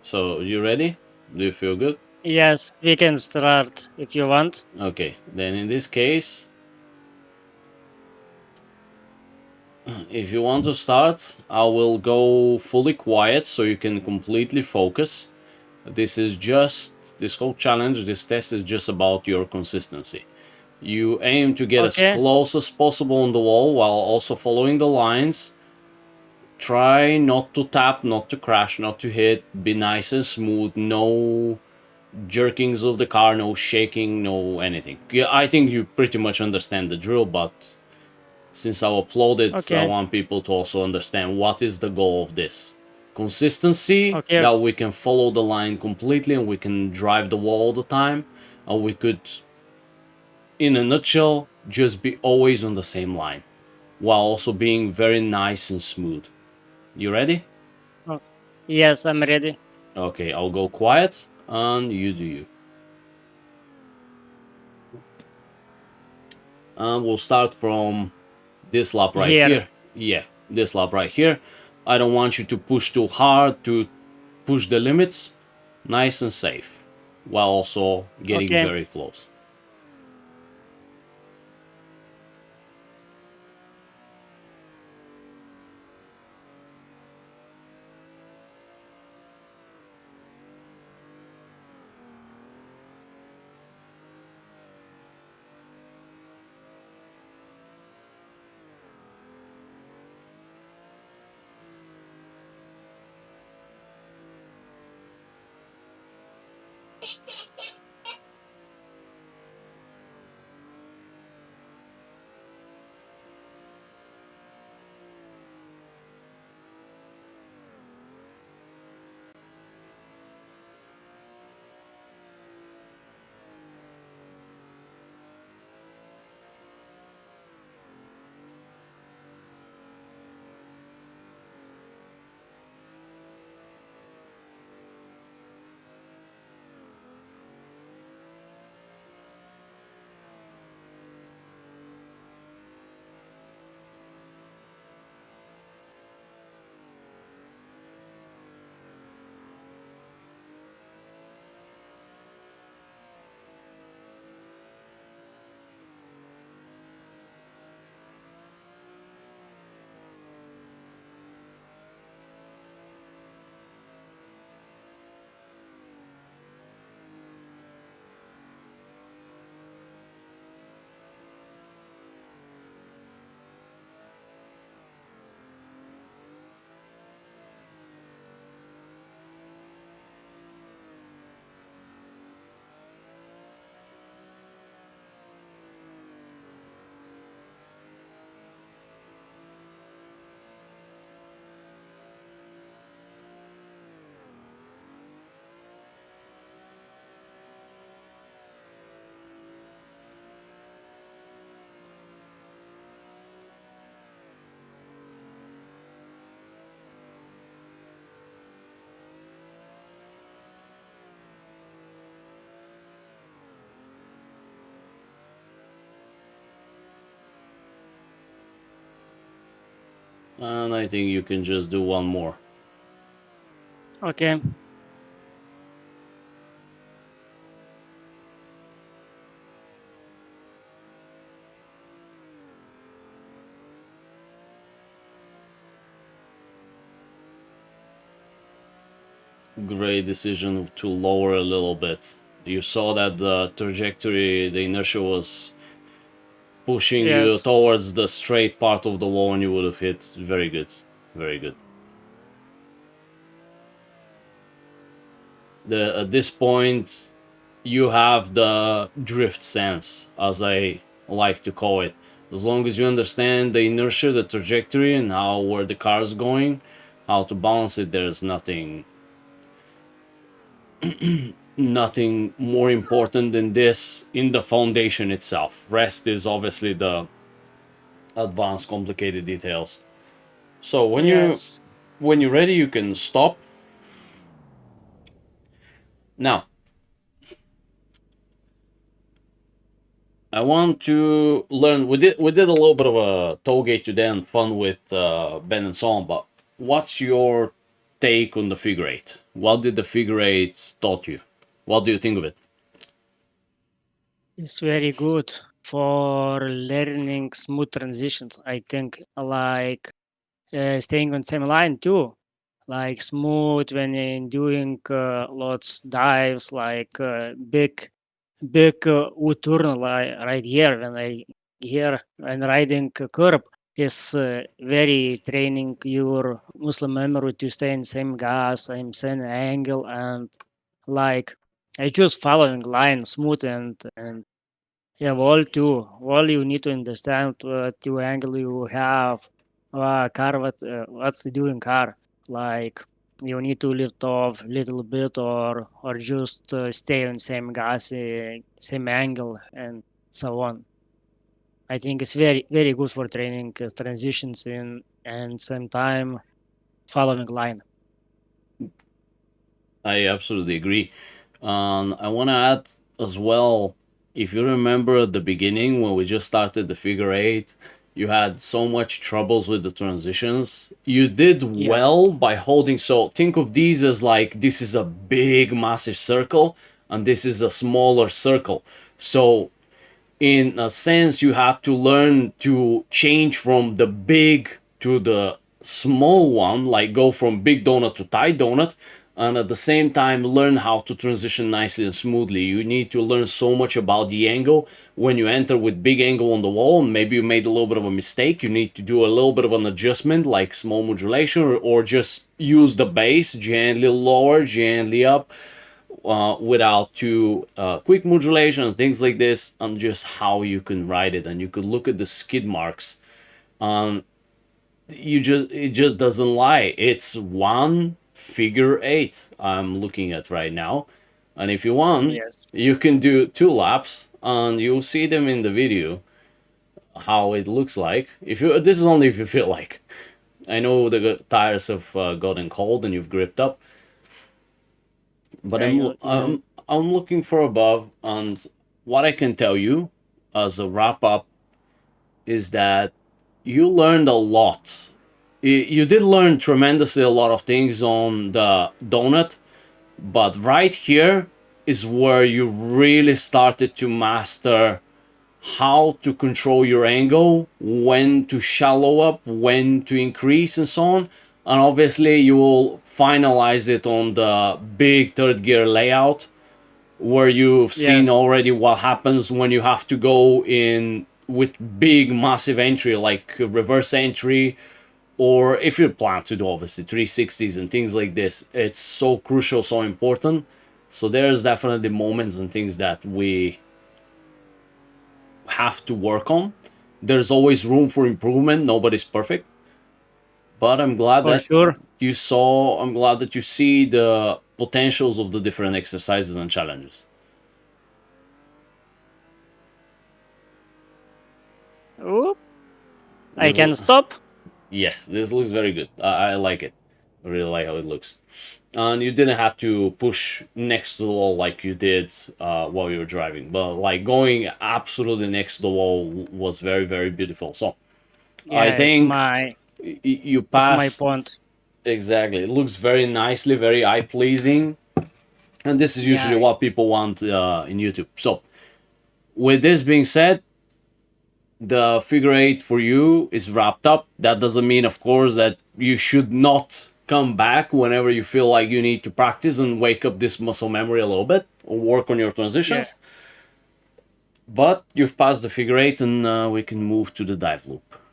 So, you ready? Do you feel good? Yes, we can start if you want. Okay, then in this case, if you want to start, I will go fully quiet so you can completely focus. This whole challenge, this test is just about your consistency. You aim to get as Okay, close as possible on the wall while also following the lines. Try not to tap, not to crash, not to hit. Be nice and smooth. No jerkings of the car, no shaking, no anything. Yeah, I think you pretty much understand the drill, but since I upload it, I okay, want people to also understand what is the goal of this. Consistency, okay, that we can follow the line completely and we can drive the wall all the time. And we could, in a nutshell, just be always on the same line while also being very nice and smooth. You ready? oh, yes, I'm ready. Okay, I'll go quiet and you do you. And we'll start from this lap right Here. here. Yeah, this lap right here. I don't want you to push too hard to push the limits. Nice and safe while also getting Okay. very close. And I think you can just do one more. Okay. Great decision to lower a little bit. You saw that the trajectory, the inertia was pushing you Yes. towards the straight part of the wall and you would have hit. Very good. Very good. At this point, you have the drift sense, as I like to call it. As long as you understand the inertia, the trajectory, and how where the car is going, how to balance it, there's nothing more important than this in the foundation itself. Rest is obviously the advanced, complicated details. So Yes. when you're ready, you can stop. Now, I want to learn. We did a little bit of a tollgate today and fun with Ben and so on. But what's your take on the figure eight? What did the figure eight taught you? What do you think of it? It's very good for learning smooth transitions. I think like staying on same line too, like smooth when in doing lots dives, like big U-turn like right here when I here and riding a curb is very training your muscle memory to stay in same gas, same angle, and like I just following line smooth and yeah, wall too. Wall you need to understand what your angle you have, car what's doing car. Like you need to lift off little bit or just stay on same gas, same angle and so on. I think it's very good for training transitions in and same time following line. I absolutely agree. I want to add as well, if you remember at the beginning when we just started the figure eight, you had so much troubles with the transitions. You did Yes, well by holding. So think of these as like this is a big, massive circle, and this is a smaller circle. So in a sense you have to learn to change from the big to the small one, like go from big donut to tight donut, and at the same time learn how to transition nicely and smoothly. You need to learn so much about the angle. When you enter with big angle on the wall, maybe you made a little bit of a mistake, you need to do a little bit of an adjustment like small modulation, or just use the base gently lower, gently up, without too quick modulations, things like this, and just how you can ride it. And you could look at the skid marks. You just it just doesn't lie. It's one figure eight I'm looking at right now, and if you want, yes, you can do 2 laps, and you'll see them in the video how it looks like. If you this is only if you feel like. I know the tires have gotten cold and you've gripped up, but yeah, I'm looking for above, and what I can tell you as a wrap up is that you learned a lot. You did learn tremendously a lot of things on the donut, but right here is where you really started to master how to control your angle, when to shallow up, when to increase, and so on. And obviously, you will finalize it on the big third gear layout, where you've seen yes, already what happens when you have to go in with big, massive entry, like reverse entry, or if you plan to do obviously 360s and things like this. It's so crucial, so important. So there's definitely moments and things that we have to work on. There's always room for improvement. Nobody's perfect, but for sure. I'm glad that you see the potentials of the different exercises and challenges. Oop, I This, can stop. yes, this looks very good. I like it. I really like how it looks. And you didn't have to push next to the wall like you did while you were driving, but like going absolutely next to the wall was very, very beautiful. So I Yes, think my you it's my point. passed. Exactly. It looks very nicely, very eye pleasing. And this is usually Yeah, what people want in YouTube. So, with this being said, the figure eight for you is wrapped up. That doesn't mean, of course, that you should not come back whenever you feel like you need to practice and wake up this muscle memory a little bit or work on your yeah. transitions. But you've passed the figure eight, and we can move to the dive loop.